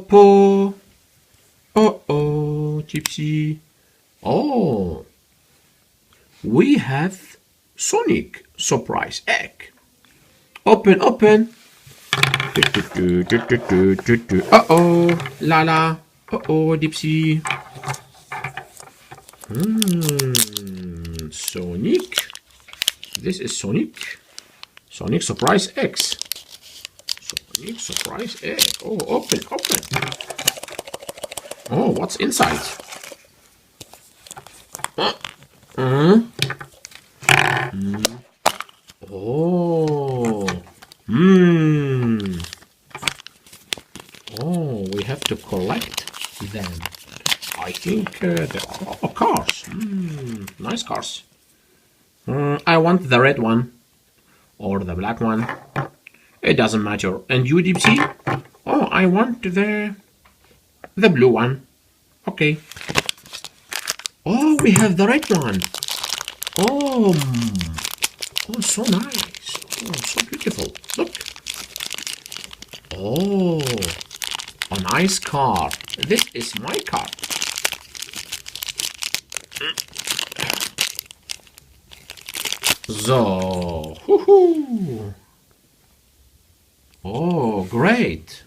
Popo. Oh, Gypsy. Oh, we have Sonic surprise egg. Open. Uh-oh, Lala. Uh-oh, Gypsy. Sonic. This is Sonic. Sonic surprise eggs. Sonic surprise egg. Oh, open. Oh, what's inside? Oh. Oh, we have to collect them. I think there are cars. Nice cars. I want the red one or the black one. It doesn't matter. And you, Dipsy? Oh, I want the blue one. Okay. Oh, we have the red one. Oh, so nice. Oh, so beautiful. Look. Oh, a nice car. This is my car. So, woohoo! Oh, great.